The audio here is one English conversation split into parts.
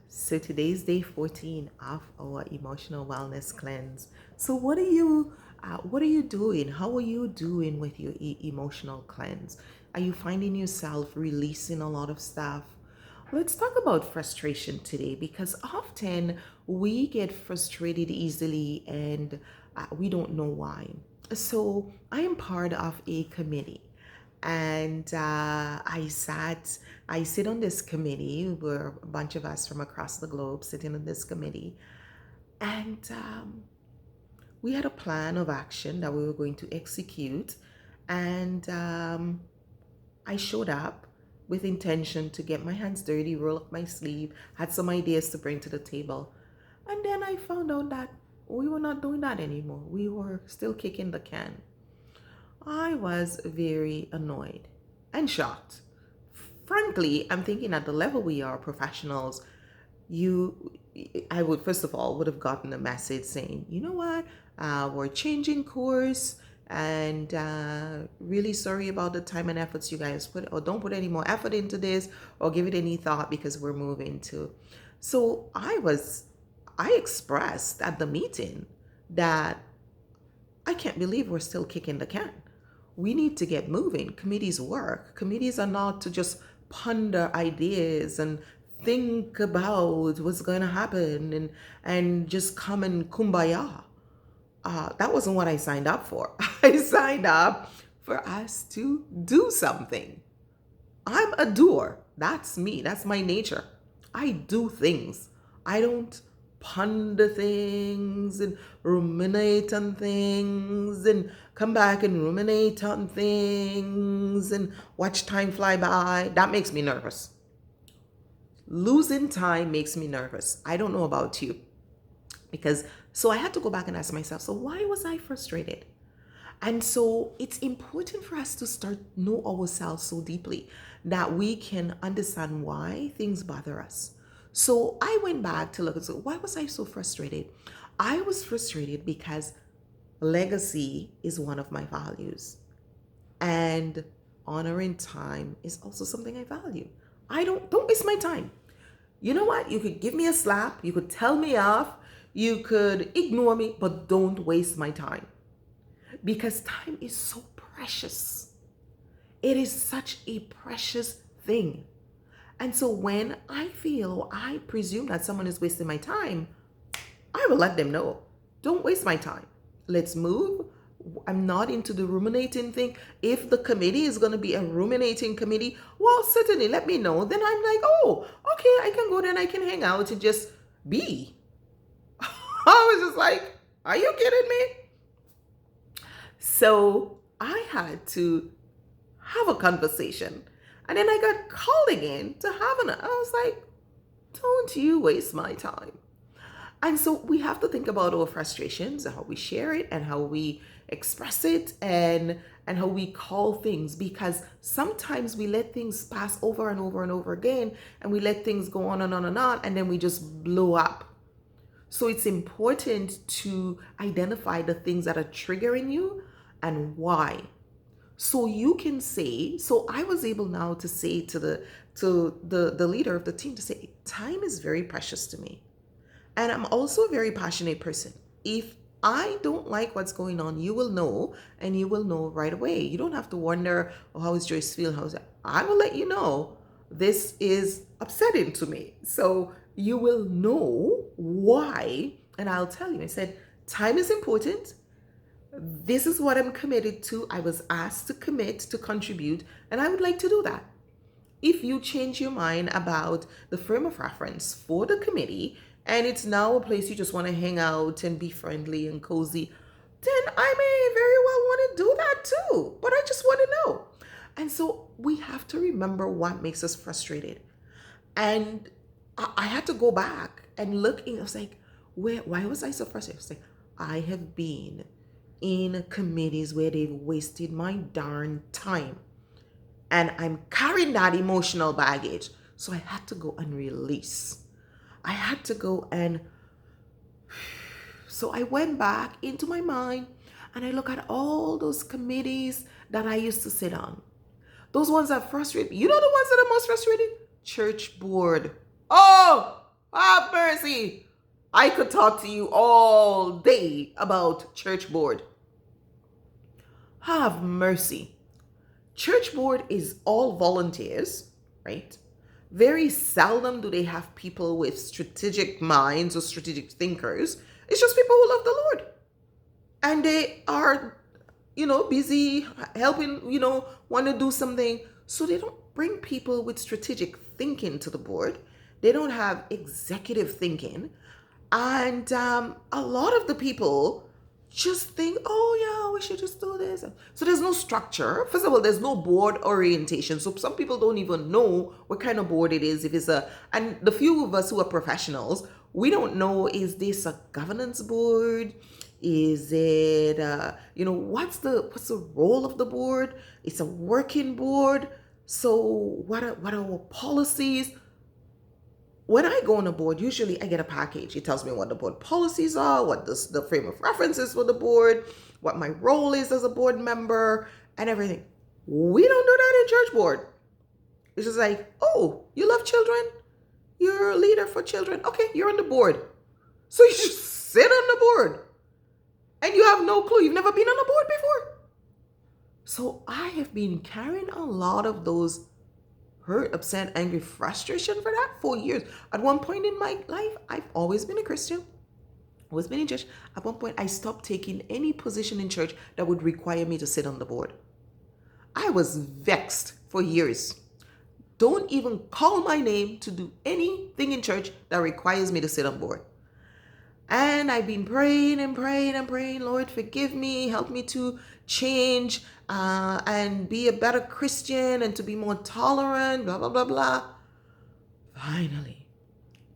So today's day 14 of our emotional wellness cleanse. So what are you doing? How are you doing with your emotional cleanse? Are you finding yourself releasing a lot of stuff? Let's talk about frustration today because often we get frustrated easily and we don't know why. So I am part of a committee and I sit on this committee. We're a bunch of us from across the globe sitting on this committee, and we had a plan of action that we were going to execute. And I showed up with intention to get my hands dirty, roll up my sleeve, had some ideas to bring to the table. And then I found out that we were not doing that anymore. We were still kicking the can. I was very annoyed and shocked. Frankly, I'm thinking at the level we are professionals, you I would first of all would have gotten a message saying, you know what, we're changing course and really sorry about the time and efforts you guys put, or don't put any more effort into this or give it any thought because we're moving to. So I expressed at the meeting that I can't believe we're still kicking the can. We need to get moving. Committees work. Committees are not to just ponder ideas and think about what's going to happen and just come and kumbaya. That wasn't what I signed up for. I signed up for us to do something. I'm a doer. That's me. That's my nature. I do things. I don't ponder things and ruminate on things and come back and ruminate on things and watch time fly by. That makes me nervous. Losing time makes me nervous. I don't know about you because so I had to go back and ask myself, so why was I frustrated? And so it's important for us to start know ourselves so deeply that we can understand why things bother us. So I went back to look and say, why was I so frustrated? I was frustrated because legacy is one of my values. And honoring time is also something I value. I don't waste my time. You know what? You could give me a slap, you could tell me off, you could ignore me, but don't waste my time because time is so precious. It is such a precious thing. And so when I feel I presume that someone is wasting my time, I will let them know. Don't waste my time. Let's move. I'm not into the ruminating thing. If the committee is going to be a ruminating committee, well, certainly let me know. Then I'm like, oh, okay, I can go there and I can hang out and just be. I was just like, are you kidding me? So I had to have a conversation. And then I got called again to have an, I was like, don't you waste my time. And so we have to think about our frustrations and how we share it and how we express it and how we call things, because sometimes we let things pass over and over and over again and we let things go on and on and on and then we just blow up. So it's important to identify the things that are triggering you and why. So you can say, so I was able now to say to the leader of the team to say, time is very precious to me. And I'm also a very passionate person. If I don't like what's going on, you will know, and you will know right away. You don't have to wonder, oh, how is Joyce feel? How's that? I will let you know this is upsetting to me. So you will know why, and I'll tell you. I said, time is important. This is what I'm committed to. I was asked to commit, to contribute, and I would like to do that. If you change your mind about the frame of reference for the committee and it's now a place you just want to hang out and be friendly and cozy, then I may very well want to do that too. But I just want to know. And so we have to remember what makes us frustrated. And I had to go back and look in. I was like, why was I so frustrated? I was like, I have been in committees where they've wasted my darn time. And I'm carrying that emotional baggage. So I had to go and release. I had to go and. So I went back into my mind and I look at all those committees that I used to sit on. Those ones that frustrate me. You know the ones that are most frustrating? Church board. Oh, Have mercy. I could talk to you all day about church board. Have mercy. Church board is all volunteers, right? Very seldom do they have people with strategic minds or strategic thinkers. It's just people who love the Lord. And they are, busy helping, want to do something. So they don't bring people with strategic thinking to the board. They don't have executive thinking. And a lot of the people just think, oh, yeah, we should just do this. So there's no structure. First of all, there's no board orientation. So some people don't even know what kind of board it is. If it's and the few of us who are professionals, we don't know, is this a governance board? Is it, what's the role of the board? It's a working board. So what are our policies? When I go on a board, usually I get a package. It tells me what the board policies are, what the frame of reference is for the board, what my role is as a board member, and everything. We don't do that in church board. It's just like, oh, you love children? You're a leader for children. Okay, you're on the board. So you just sit on the board. And you have no clue. You've never been on a board before. So I have been carrying a lot of those hurt, upset, angry, frustration for that for years. At one point in my life, I've always been a Christian, always been in church. At one point, I stopped taking any position in church that would require me to sit on the board. I was vexed for years. Don't even call my name to do anything in church that requires me to sit on board. And I've been praying and praying and praying, Lord, forgive me, help me to change and be a better Christian and to be more tolerant, blah, blah, blah, blah. Finally,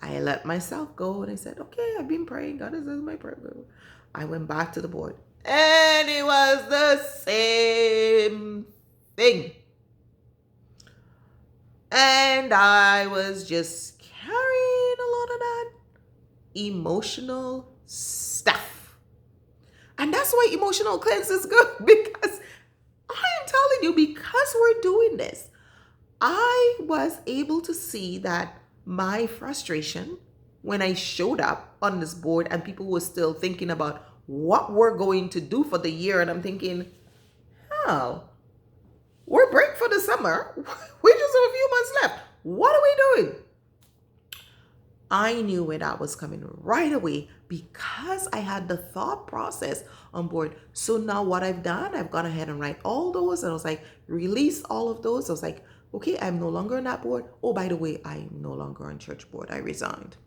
I let myself go and I said, okay, I've been praying. God is my prayer. I went back to the board and it was the same thing. And I was just carrying a lot of that emotional stuff. And that's why emotional cleanse is good, because I am telling you, because we're doing this, I was able to see that my frustration when I showed up on this board and people were still thinking about what we're going to do for the year. And I'm thinking, oh, we're break for the summer. We just have a few months left. What are we doing? I knew where that was coming right away because I had the thought process on board. So now what I've done, I've gone ahead and write all those. And I was like, release all of those. I was like, okay, I'm no longer on that board. Oh, by the way, I'm no longer on church board. I resigned.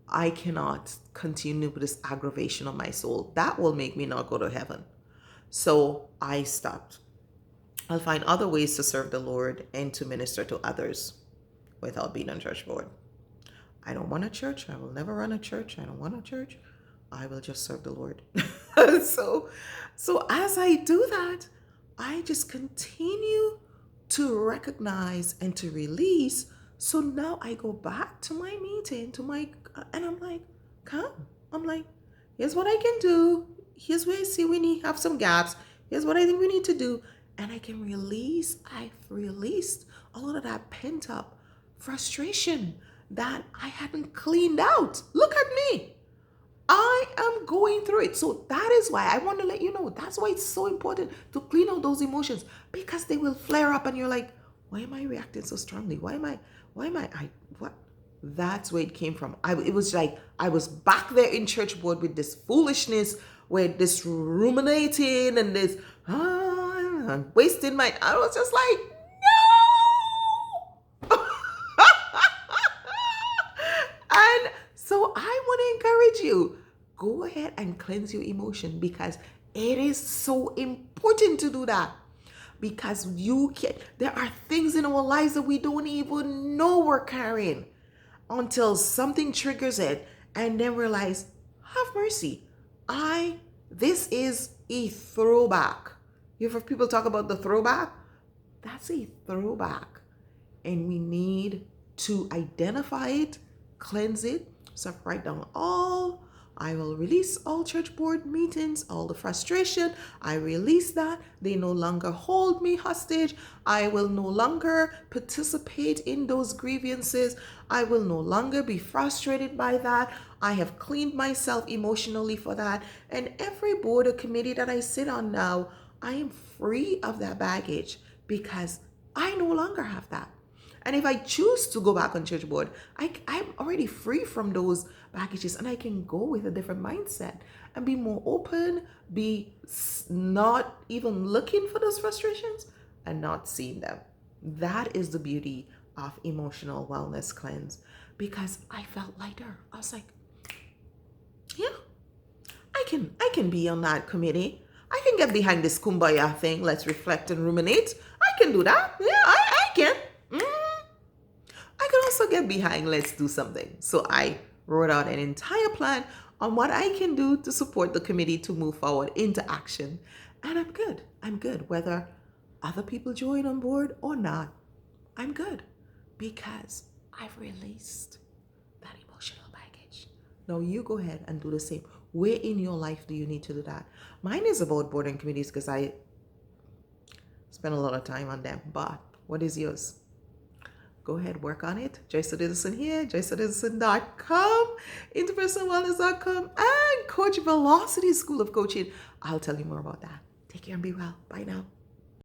I cannot continue with this aggravation on my soul. That will make me not go to heaven. So I stopped. I'll find other ways to serve the Lord and to minister to others without being on church board. I don't want a church. I will never run a church. I don't want a church. I will just serve the Lord. So as I do that, I just continue to recognize and to release. So now I go back to my meeting, and I'm like, come. I'm like, here's what I can do. Here's where I see we have some gaps. Here's what I think we need to do. And I can release. I've released all of that pent up frustration that I hadn't cleaned out. Look at me. I am going through it. So that is why I want to let you know. That's why it's so important to clean out those emotions, because they will flare up and you're like, why am I reacting so strongly? What? That's where it came from. It was like I was back there in church board with this foolishness, where this ruminating and this, I'm wasting my, I was just like, and so I want to encourage you, go ahead and cleanse your emotion, because it is so important to do that. Because there are things in our lives that we don't even know we're carrying until something triggers it. And then realize, have mercy. This is a throwback. You hear people talk about the throwback? That's a throwback. And we need to identify it, cleanse it. So write down all I will release all church board meetings, all the frustration. I release that. They no longer hold me hostage. I will no longer participate in those grievances. I will no longer be frustrated by that. I have cleaned myself emotionally for that. And every board or committee that I sit on now, I am free of that baggage because I no longer have that. And if I choose to go back on church board, I'm already free from those baggages and I can go with a different mindset and be more open, be not even looking for those frustrations and not seeing them. That is the beauty of emotional wellness cleanse because I felt lighter. I was like, yeah, I can be on that committee. I can get behind this kumbaya thing. Let's reflect and ruminate. I can do that. Yeah, I can. I can also get behind let's do something. So I wrote out an entire plan on what I can do to support the committee to move forward into action. And I'm good. I'm good. Whether other people join on board or not, I'm good because I've released that emotional baggage. Now you go ahead and do the same. Where in your life do you need to do that? Mine is about board and committees because I spend a lot of time on them. But what is yours? Go ahead, work on it. Joyce Citizen here, joycitizen.com, interpersonalwellness.com, and Coach Velocity School of Coaching. I'll tell you more about that. Take care and be well. Bye now.